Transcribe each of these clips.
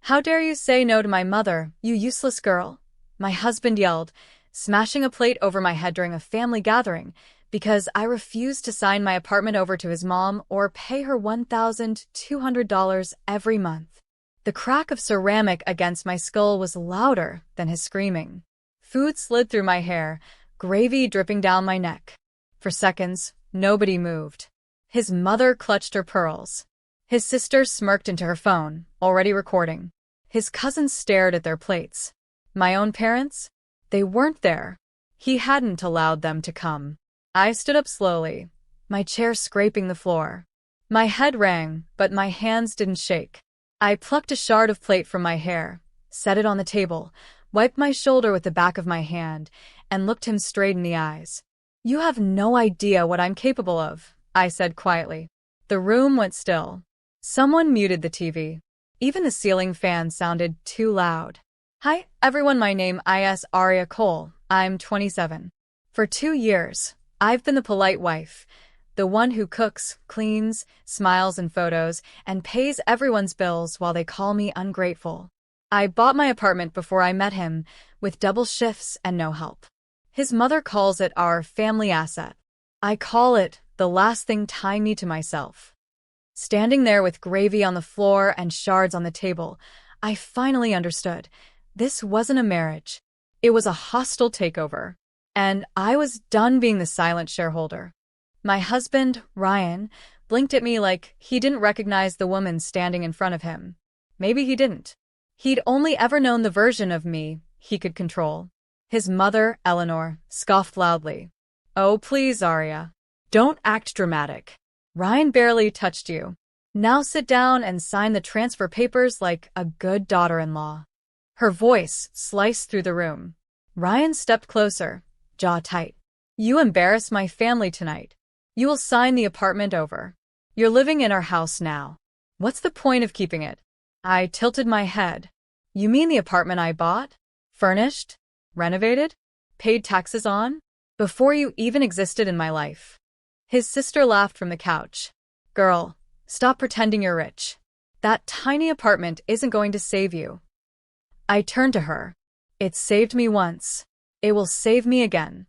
How dare you say no to my mother, you useless girl? My husband yelled, smashing a plate over my head during a family gathering, because I refused to sign my apartment over to his mom or pay her $1,200 every month. The crack of ceramic against my skull was louder than his screaming. Food slid through my hair, gravy dripping down my neck. For seconds, nobody moved. His mother clutched her pearls. His sister smirked into her phone, already recording. His cousins stared at their plates. My own parents? They weren't there. He hadn't allowed them to come. I stood up slowly, my chair scraping the floor. My head rang, but my hands didn't shake. I plucked a shard of plate from my hair, set it on the table, wiped my shoulder with the back of my hand, and looked him straight in the eyes. You have no idea what I'm capable of, I said quietly. The room went still. Someone muted the TV. Even the ceiling fan sounded too loud. Hi, everyone, my name is Aria Cole. I'm 27. For 2 years, I've been the polite wife, the one who cooks, cleans, smiles in photos, and pays everyone's bills while they call me ungrateful. I bought my apartment before I met him, with double shifts and no help. His mother calls it our family asset. I call it the last thing tying me to myself. Standing there with gravy on the floor and shards on the table, I finally understood. This wasn't a marriage. It was a hostile takeover. And I was done being the silent shareholder. My husband, Ryan, blinked at me like he didn't recognize the woman standing in front of him. Maybe he didn't. He'd only ever known the version of me he could control. His mother, Eleanor, scoffed loudly. Oh, please, Aria. Don't act dramatic. Ryan barely touched you. Now sit down and sign the transfer papers like a good daughter-in-law. Her voice sliced through the room. Ryan stepped closer, jaw tight. You embarrass my family tonight. You will sign the apartment over. You're living in our house now. What's the point of keeping it? I tilted my head. You mean the apartment I bought? Furnished? Renovated? Paid taxes on? Before you even existed in my life. His sister laughed from the couch. Girl, stop pretending you're rich. That tiny apartment isn't going to save you. I turned to her. It saved me once. It will save me again.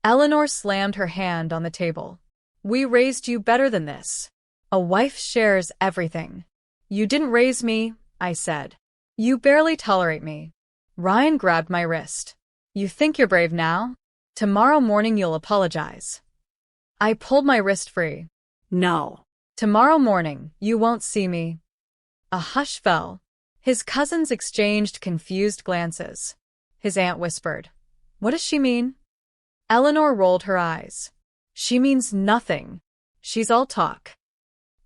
Eleanor slammed her hand on the table. We raised you better than this. A wife shares everything. You didn't raise me, I said. You barely tolerate me. Ryan grabbed my wrist. You think you're brave now? Tomorrow morning you'll apologize. I pulled my wrist free. No. Tomorrow morning, you won't see me. A hush fell. His cousins exchanged confused glances. His aunt whispered, What does she mean? Eleanor rolled her eyes. She means nothing. She's all talk.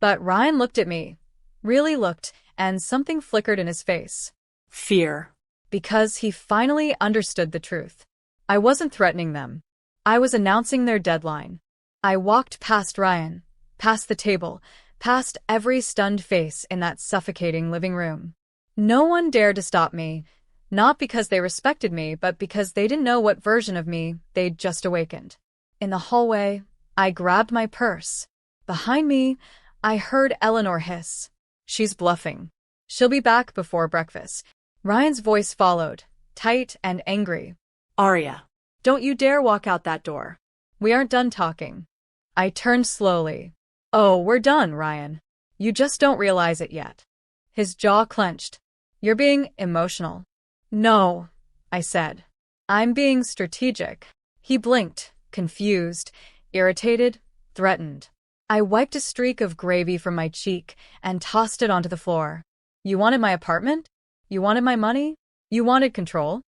But Ryan looked at me, really looked, and something flickered in his face. Fear. Because he finally understood the truth. I wasn't threatening them. I was announcing their deadline. I walked past Ryan, past the table, past every stunned face in that suffocating living room. No one dared to stop me, not because they respected me, but because they didn't know what version of me they'd just awakened. In the hallway, I grabbed my purse. Behind me, I heard Eleanor hiss. She's bluffing. She'll be back before breakfast. Ryan's voice followed, tight and angry. Aria, don't you dare walk out that door. We aren't done talking. I turned slowly. Oh, we're done, Ryan. You just don't realize it yet. His jaw clenched. You're being emotional. No, I said. I'm being strategic. He blinked, confused, irritated, threatened. I wiped a streak of gravy from my cheek and tossed it onto the floor. You wanted my apartment? You wanted my money? You wanted control?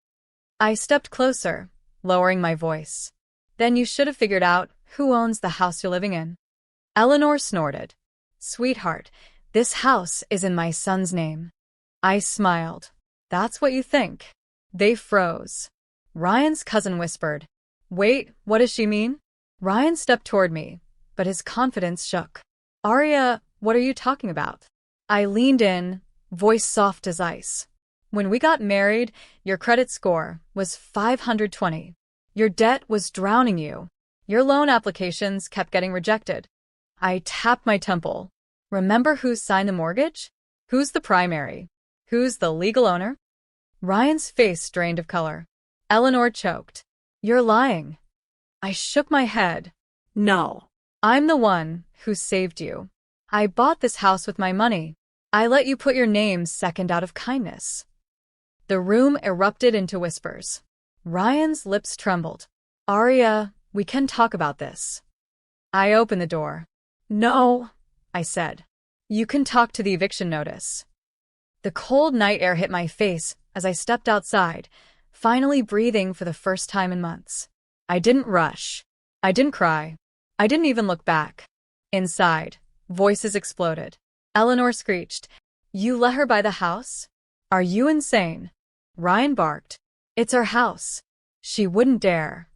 I stepped closer, lowering my voice. Then you should have figured out who owns the house you're living in. Eleanor snorted. Sweetheart, this house is in my son's name. I smiled. That's what you think. They froze. Ryan's cousin whispered. Wait, what does she mean? Ryan stepped toward me, but his confidence shook. Aria, what are you talking about? I leaned in, voice soft as ice. When we got married, your credit score was 520. Your debt was drowning you. Your loan applications kept getting rejected. I tapped my temple. Remember who signed the mortgage? Who's the primary? Who's the legal owner? Ryan's face drained of color. Eleanor choked. You're lying. I shook my head. No. I'm the one who saved you. I bought this house with my money. I let you put your name second out of kindness. The room erupted into whispers. Ryan's lips trembled. Arya, we can talk about this. I opened the door. No, I said. You can talk to the eviction notice. The cold night air hit my face as I stepped outside, finally breathing for the first time in months. I didn't rush. I didn't cry. I didn't even look back. Inside, voices exploded. Eleanor screeched, You let her buy the house? Are you insane? Ryan barked. It's our house. She wouldn't dare.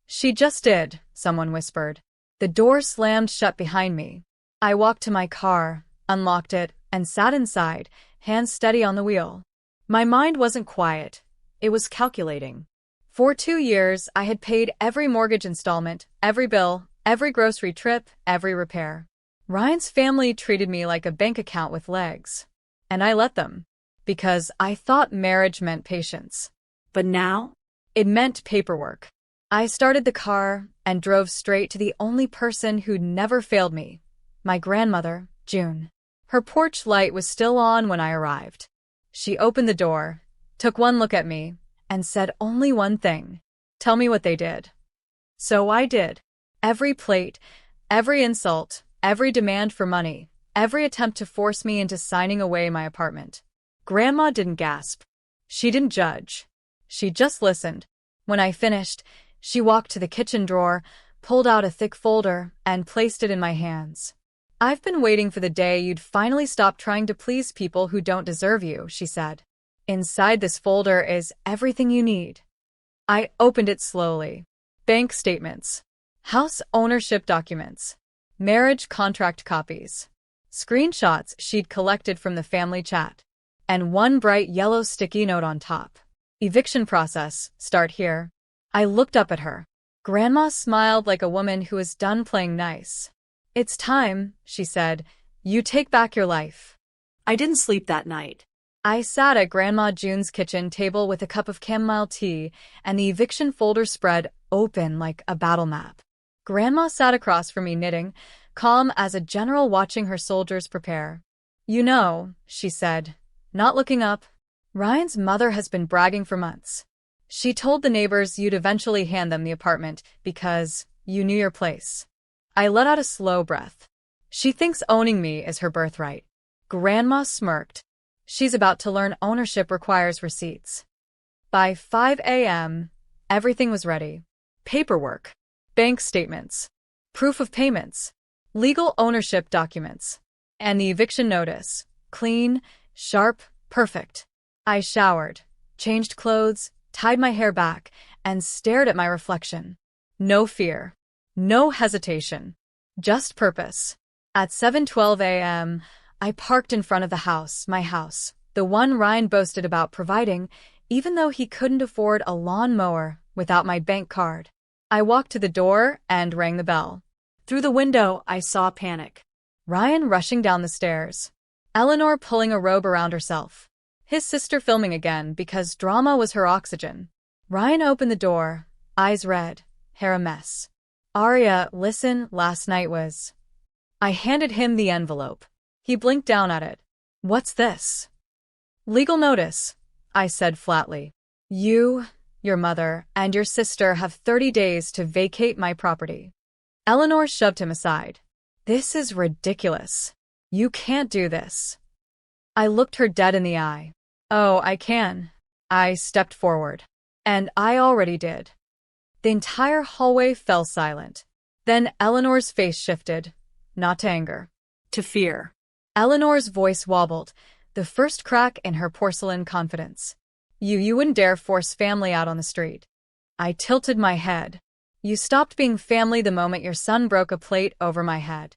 She just did, someone whispered. The door slammed shut behind me. I walked to my car, unlocked it, and sat inside, hands steady on the wheel. My mind wasn't quiet. It was calculating. For 2 years, I had paid every mortgage installment, every bill, every grocery trip, every repair. Ryan's family treated me like a bank account with legs. And I let them. Because I thought marriage meant patience. But now? It meant paperwork. I started the car and drove straight to the only person who'd never failed me. My grandmother, June. Her porch light was still on when I arrived. She opened the door, took one look at me, and said only one thing. Tell me what they did. So I did. Every plate, every insult, every demand for money, every attempt to force me into signing away my apartment. Grandma didn't gasp. She didn't judge. She just listened. When I finished, she walked to the kitchen drawer, pulled out a thick folder, and placed it in my hands. I've been waiting for the day you'd finally stop trying to please people who don't deserve you, she said. Inside this folder is everything you need. I opened it slowly. Bank statements, house ownership documents, marriage contract copies, screenshots she'd collected from the family chat, and one bright yellow sticky note on top. Eviction process, start here. I looked up at her. Grandma smiled like a woman who is done playing nice. It's time, she said. You take back your life. I didn't sleep that night. I sat at Grandma June's kitchen table with a cup of chamomile tea and the eviction folder spread open like a battle map. Grandma sat across from me knitting, calm as a general watching her soldiers prepare. You know, she said, not looking up, Ryan's mother has been bragging for months. She told the neighbors you'd eventually hand them the apartment because you knew your place. I let out a slow breath. She thinks owning me is her birthright. Grandma smirked. She's about to learn ownership requires receipts. By 5 a.m., everything was ready. Paperwork, bank statements, proof of payments, legal ownership documents, and the eviction notice. Clean, sharp, perfect. I showered, changed clothes, tied my hair back, and stared at my reflection. No fear. No hesitation. Just purpose. At 7:12 a.m., I parked in front of the house, my house, the one Ryan boasted about providing, even though he couldn't afford a lawn mower without my bank card. I walked to the door and rang the bell. Through the window, I saw panic. Ryan rushing down the stairs. Eleanor pulling a robe around herself. His sister filming again because drama was her oxygen. Ryan opened the door, eyes red, hair a mess. Arya, listen, last night was... I handed him the envelope. He blinked down at it. What's this? Legal notice, I said flatly. You, your mother, and your sister have 30 days to vacate my property. Eleanor shoved him aside. This is ridiculous. You can't do this. I looked her dead in the eye. Oh, I can. I stepped forward. And I already did. The entire hallway fell silent. Then Eleanor's face shifted, not to anger, to fear. Eleanor's voice wobbled, the first crack in her porcelain confidence. You wouldn't dare force family out on the street. I tilted my head. You stopped being family the moment your son broke a plate over my head.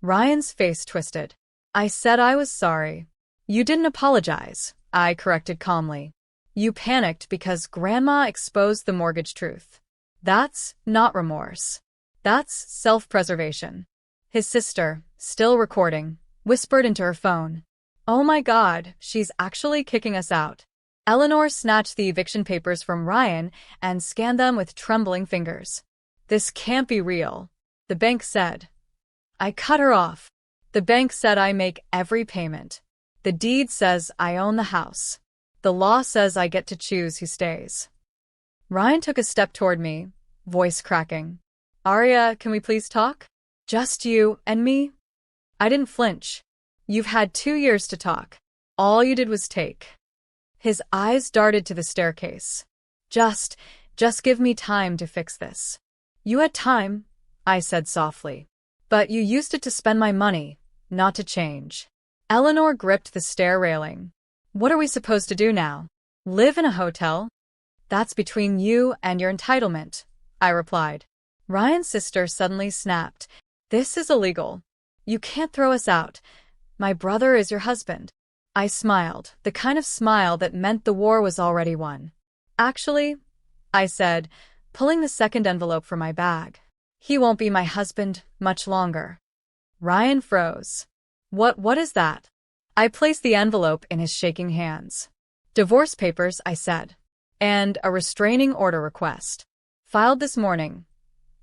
Ryan's face twisted. I said I was sorry. You didn't apologize, I corrected calmly. You panicked because Grandma exposed the mortgage truth. That's not remorse. That's self-preservation. His sister, still recording, whispered into her phone. Oh my God, she's actually kicking us out. Eleanor snatched the eviction papers from Ryan and scanned them with trembling fingers. This can't be real, the bank said. I cut her off. The bank said I make every payment. The deed says I own the house. The law says I get to choose who stays. Ryan took a step toward me, voice cracking. Arya, can we please talk? Just you and me? I didn't flinch. You've had 2 years to talk. All you did was take. His eyes darted to the staircase. Just give me time to fix this. You had time, I said softly. But you used it to spend my money, not to change. Eleanor gripped the stair railing. What are we supposed to do now? Live in a hotel? That's between you and your entitlement, I replied. Ryan's sister suddenly snapped. This is illegal. You can't throw us out. My brother is your husband. I smiled, the kind of smile that meant the war was already won. Actually, I said, pulling the second envelope from my bag. He won't be my husband much longer. Ryan froze. What is that? I placed the envelope in his shaking hands. Divorce papers, I said. And a restraining order request. Filed this morning.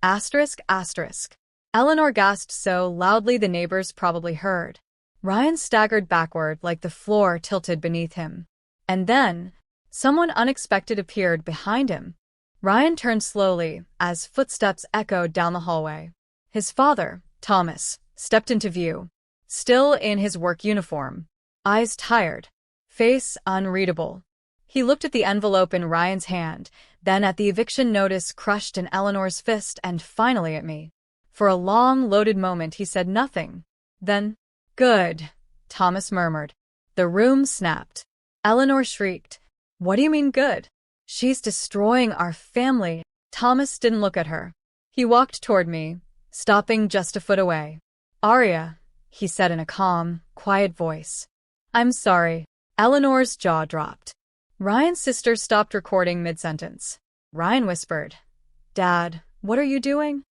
Asterisk, asterisk. Eleanor gasped so loudly the neighbors probably heard. Ryan staggered backward like the floor tilted beneath him. And then, someone unexpected appeared behind him. Ryan turned slowly as footsteps echoed down the hallway. His father, Thomas, stepped into view, still in his work uniform, eyes tired, face unreadable. He looked at the envelope in Ryan's hand, then at the eviction notice crushed in Eleanor's fist, and finally at me. For a long, loaded moment he said nothing. Then, good, Thomas murmured. The room snapped. Eleanor shrieked. What do you mean good? She's destroying our family. Thomas didn't look at her. He walked toward me, stopping just a foot away. Arya, he said in a calm, quiet voice. I'm sorry. Eleanor's jaw dropped. Ryan's sister stopped recording mid-sentence. Ryan whispered, Dad, what are you doing?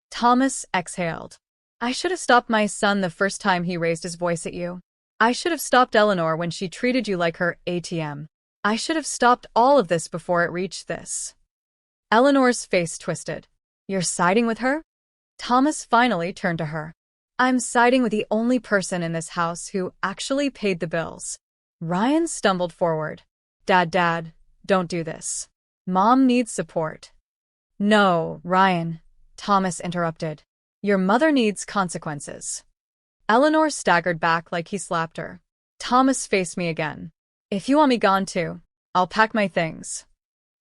Thomas exhaled. I should have stopped my son the first time he raised his voice at you. I should have stopped Eleanor when she treated you like her ATM. I should have stopped all of this before it reached this. Eleanor's face twisted. You're siding with her? Thomas finally turned to her. I'm siding with the only person in this house who actually paid the bills. Ryan stumbled forward. Dad, don't do this. Mom needs support. No, Ryan, Thomas interrupted. Your mother needs consequences. Eleanor staggered back like he slapped her. Thomas faced me again. If you want me gone too, I'll pack my things.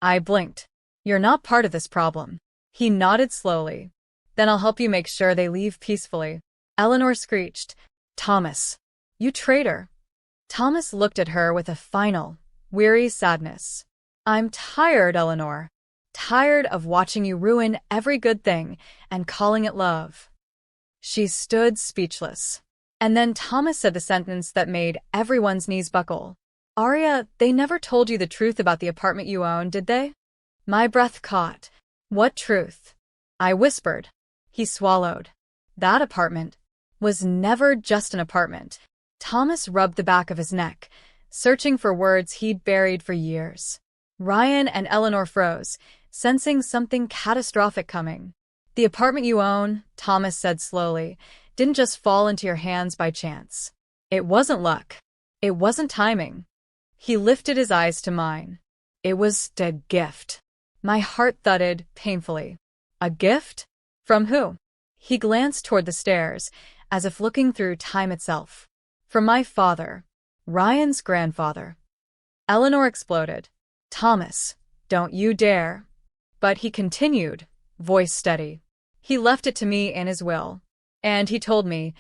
I blinked. You're not part of this problem. He nodded slowly. Then I'll help you make sure they leave peacefully. Eleanor screeched. Thomas, you traitor. Thomas looked at her with a final, weary sadness. I'm tired, Eleanor. Tired of watching you ruin every good thing and calling it love. She stood speechless. And then Thomas said the sentence that made everyone's knees buckle. Arya, they never told you the truth about the apartment you own, did they? My breath caught. What truth? I whispered. He swallowed. That apartment was never just an apartment. Thomas rubbed the back of his neck, searching for words he'd buried for years. Ryan and Eleanor froze, sensing something catastrophic coming. The apartment you own, Thomas said slowly, didn't just fall into your hands by chance. It wasn't luck. It wasn't timing. He lifted his eyes to mine. It was a gift. My heart thudded painfully. A gift? From who? He glanced toward the stairs, as if looking through time itself. From my father, Ryan's grandfather. Eleanor exploded. Thomas, don't you dare. But he continued, voice steady. He left it to me in his will. And he told me,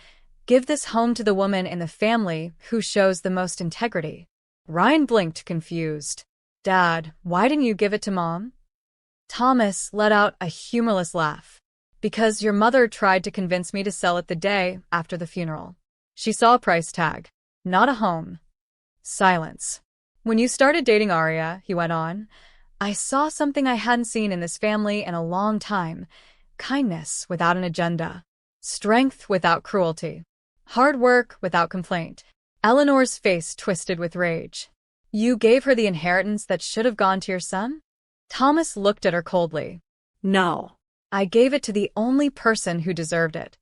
give this home to the woman in the family who shows the most integrity. Ryan blinked, confused. Dad, why didn't you give it to Mom? Thomas let out a humorless laugh. Because your mother tried to convince me to sell it the day after the funeral. She saw a price tag, not a home. Silence. When you started dating Arya, he went on, I saw something I hadn't seen in this family in a long time. Kindness without an agenda. Strength without cruelty. Hard work without complaint. Eleanor's face twisted with rage. You gave her the inheritance that should have gone to your son? Thomas looked at her coldly. No. I gave it to the only person who deserved it.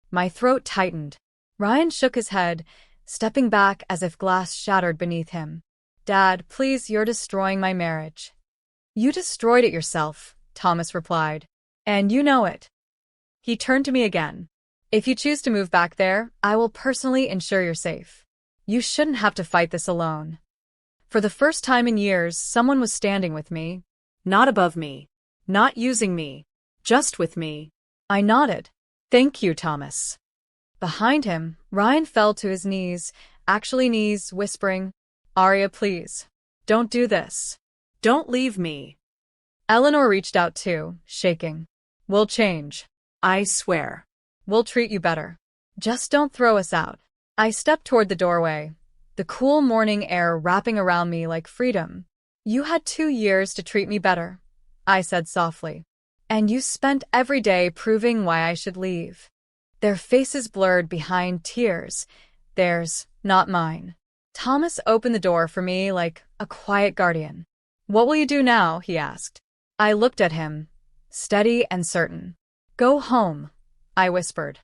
My throat tightened. Ryan shook his head, stepping back as if glass shattered beneath him. Dad, please, you're destroying my marriage. You destroyed it yourself, Thomas replied. And you know it. He turned to me again. If you choose to move back there, I will personally ensure you're safe. You shouldn't have to fight this alone. For the first time in years, someone was standing with me. Not above me. Not using me. Just with me. I nodded. Thank you, Thomas. Behind him, Ryan fell to his knees, whispering, Arya, please. Don't do this. Don't leave me. Eleanor reached out too, shaking. We'll change. I swear. We'll treat you better. Just don't throw us out. I stepped toward the doorway, the cool morning air wrapping around me like freedom. You had 2 years to treat me better, I said softly. And you spent every day proving why I should leave. Their faces blurred behind tears. Theirs, not mine. Thomas opened the door for me like a quiet guardian. What will you do now? He asked. I looked at him, steady and certain. Go home, I whispered.